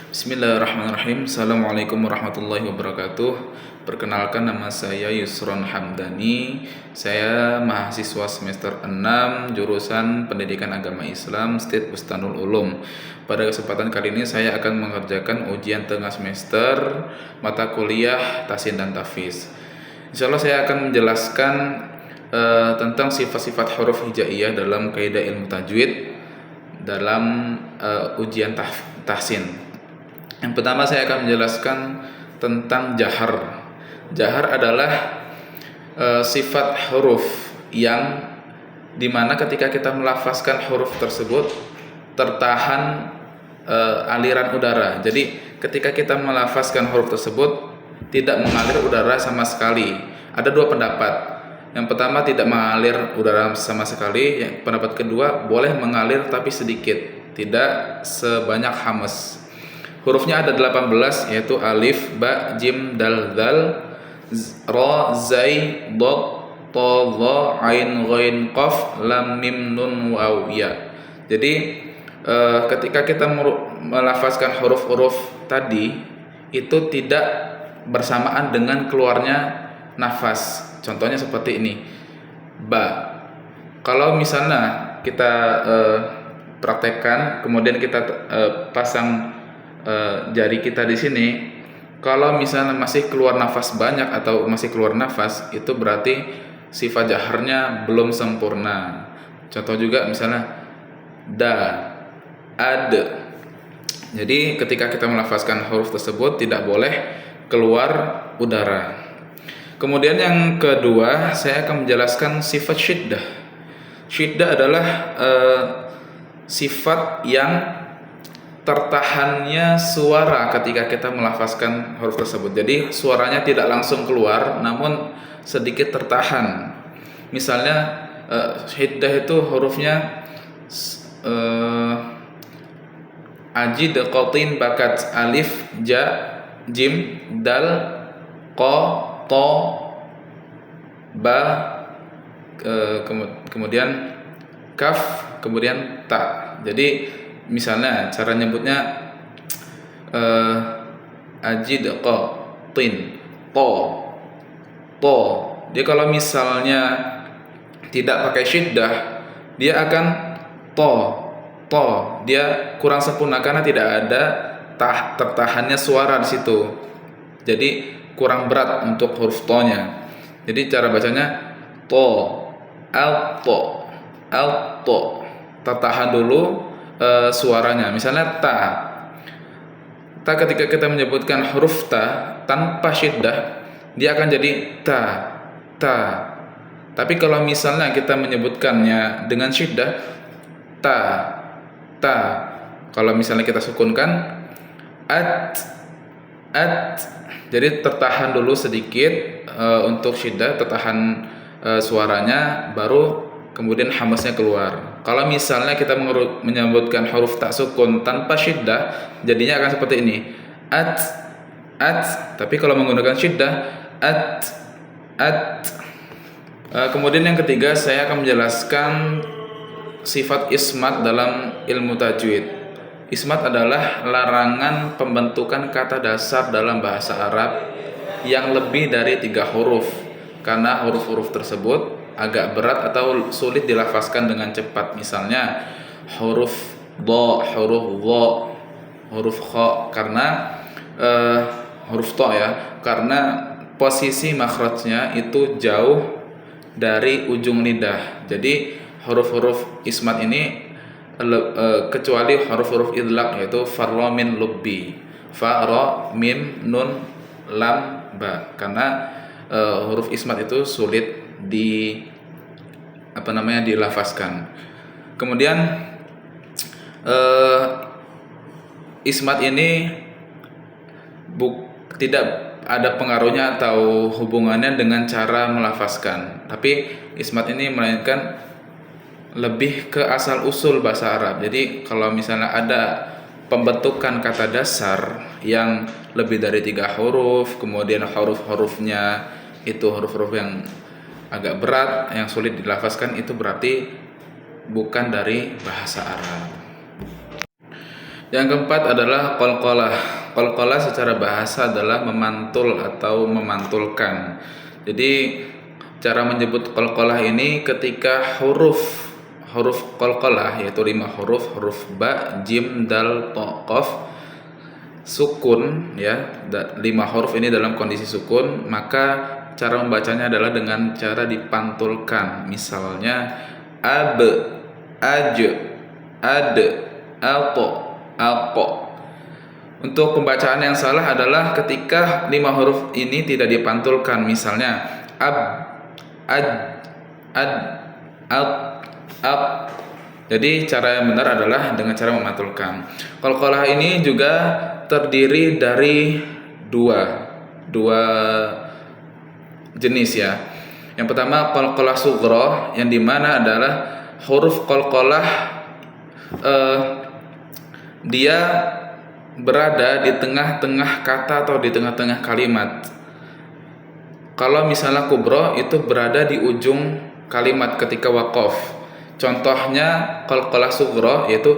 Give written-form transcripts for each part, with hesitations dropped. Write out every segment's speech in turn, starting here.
Bismillahirrahmanirrahim. Assalamualaikum warahmatullahi wabarakatuh. Perkenalkan, nama saya Yusron Hamdani. Saya mahasiswa semester 6 jurusan Pendidikan Agama Islam State Bustanul Ulum. Pada kesempatan kali ini saya akan mengerjakan ujian tengah semester mata kuliah Tahsin dan Tahfiz. Insyaallah saya akan menjelaskan tentang sifat-sifat huruf hijaiyah dalam kaidah ilmu tajwid dalam ujian tahsin. Yang pertama saya akan menjelaskan tentang jahar. Jahar adalah sifat huruf yang dimana ketika kita melafazkan huruf tersebut tertahan aliran udara. Jadi ketika kita melafazkan huruf tersebut tidak mengalir udara sama sekali. Ada dua pendapat. Yang pertama, tidak mengalir udara sama sekali. Yang pendapat kedua, boleh mengalir tapi sedikit, tidak sebanyak hamas. Hurufnya ada 18, yaitu alif, ba, jim, dal, dzal, ra, zai, dad, ta, dha, ain, ghain, qaf, lam, mim, nun, waw, ya. Jadi ketika kita melafazkan huruf-huruf tadi itu tidak bersamaan dengan keluarnya nafas. Contohnya seperti ini, ba. Kalau misalnya kita praktekkan, kemudian kita pasang jari kita di sini, kalau misalnya masih keluar nafas banyak atau masih keluar nafas, itu berarti sifat jaharnya belum sempurna. Contoh juga misalnya da, ad. Jadi ketika kita melafazkan huruf tersebut tidak boleh keluar udara. Kemudian yang kedua, saya akan menjelaskan sifat syiddah. Syiddah adalah sifat yang tertahannya suara ketika kita melafazkan huruf tersebut. Jadi suaranya tidak langsung keluar, namun sedikit tertahan. Misalnya syiddah itu hurufnya ajid, qatin, bakat, alif, ja, jim, dal, qa, to, ba, kemudian kaf, kemudian ta. Jadi misalnya cara nyebutnya ajid, qatin, to. Dia kalau misalnya tidak pakai syiddah, dia akan to. Dia kurang sempurna karena tidak ada tertahannya suara di situ. Jadi kurang berat untuk huruf to-nya. Jadi cara bacanya to, alto. Tertahan dulu suaranya. Misalnya ta. Ta ketika kita menyebutkan huruf ta tanpa syiddah, dia akan jadi ta. Tapi kalau misalnya kita menyebutkannya dengan syiddah, ta. Kalau misalnya kita sukunkan at. Jadi tertahan dulu sedikit untuk syiddah, tertahan suaranya, baru kemudian hamasnya keluar. Kalau misalnya kita menyebutkan huruf tak sukun tanpa syiddah, jadinya akan seperti ini, at. Tapi kalau menggunakan syiddah, at. Kemudian yang ketiga, saya akan menjelaskan sifat ismat dalam ilmu tajwid. Ismat adalah larangan pembentukan kata dasar dalam bahasa Arab yang lebih dari 3 huruf, karena huruf-huruf tersebut agak berat atau sulit dilafazkan dengan cepat. Misalnya huruf do, huruf dha, huruf kha, karena huruf to ya, karena posisi makhrajnya itu jauh dari ujung lidah. Jadi huruf-huruf ismat ini kecuali huruf-huruf idlaq, yaitu fa, ra, min, lubbi, fa, ra, mim, nun, lam, ba, karena huruf ismat itu sulit dilafazkan. Kemudian ismat ini tidak ada pengaruhnya atau hubungannya dengan cara melafazkan, tapi ismat ini melainkan lebih ke asal usul bahasa Arab. Jadi kalau misalnya ada pembentukan kata dasar yang lebih dari 3 huruf, kemudian huruf-hurufnya itu huruf-huruf yang agak berat, yang sulit dilafazkan, itu berarti bukan dari bahasa Arab. Yang keempat adalah qalqalah. Qalqalah secara bahasa adalah memantul atau memantulkan. Jadi cara menyebut qalqalah ini ketika huruf qalqalah yaitu 5 huruf ba, jim, dal, ta, qaf sukun ya, 5 huruf ini dalam kondisi sukun, maka cara membacanya adalah dengan cara dipantulkan. Misalnya ab, aj, ad, alto, alqo. Untuk pembacaan yang salah adalah ketika 5 huruf ini tidak dipantulkan. Misalnya ab, ad, ad, al, ab. Jadi cara yang benar adalah dengan cara memantulkan. Qalqalah ini juga terdiri dari dua jenis ya. Yang pertama qalqalah sughra, yang dimana adalah huruf qalqalah dia berada di tengah-tengah kata atau di tengah-tengah kalimat. Kalau misalnya kubro itu berada di ujung kalimat ketika waqaf. Contohnya qalqalah sughra yaitu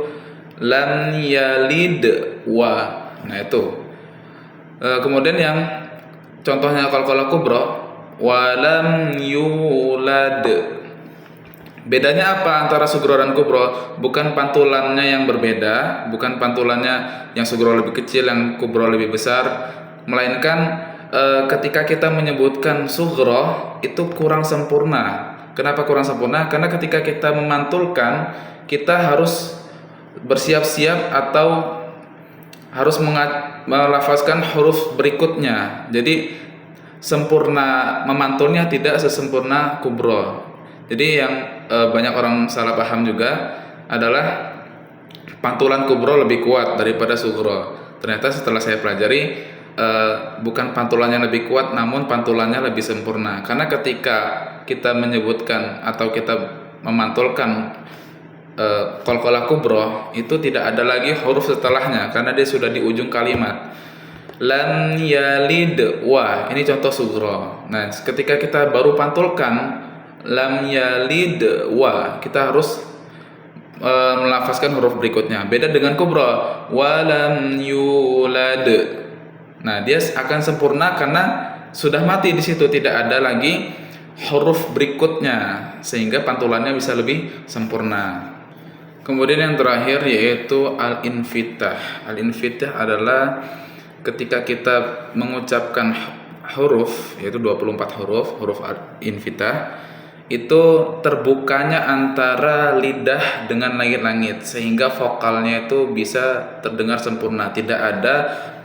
lam yalid wa. Nah itu. Kemudian yang contohnya qalqalah kubra walam yulad. Bedanya apa antara sugro dan kubro? Bukan pantulannya yang berbeda, bukan pantulannya yang sugro lebih kecil, yang kubro lebih besar, melainkan ketika kita menyebutkan sugro itu kurang sempurna. Kenapa kurang sempurna? Karena ketika kita memantulkan, kita harus bersiap-siap atau harus melafazkan huruf berikutnya. Jadi sempurna memantulnya tidak sesempurna kubro. Jadi yang banyak orang salah paham juga adalah pantulan kubro lebih kuat daripada sugro. Ternyata setelah saya pelajari bukan pantulannya lebih kuat, namun pantulannya lebih sempurna. Karena ketika kita menyebutkan atau kita memantulkan qalqalah kubro, itu tidak ada lagi huruf setelahnya karena dia sudah di ujung kalimat. Lam yalid wa, ini contoh sugro. Nah, ketika kita baru pantulkan lam yalid wa, kita harus melafazkan huruf berikutnya. Beda dengan kubro, walam yulad. Nah, dia akan sempurna karena sudah mati di situ, tidak ada lagi huruf berikutnya, sehingga pantulannya bisa lebih sempurna. Kemudian yang terakhir yaitu al-infitah. Al-infitah adalah ketika kita mengucapkan huruf, yaitu 24 huruf infitah, itu terbukanya antara lidah dengan langit-langit, sehingga vokalnya itu bisa terdengar sempurna, tidak ada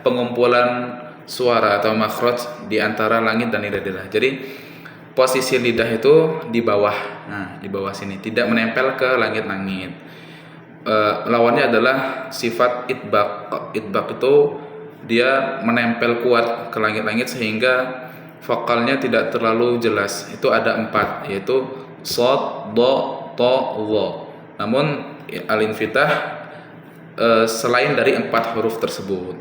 pengumpulan suara atau makhraj di antara langit dan lidah. Jadi posisi lidah itu di bawah, nah di bawah sini, tidak menempel ke langit-langit. Lawannya adalah sifat itbaq. Itbaq itu dia menempel kuat ke langit-langit sehingga vokalnya tidak terlalu jelas. Itu ada 4, yaitu shad, dha, ta, dha. Namun al-infitah selain dari 4 huruf tersebut.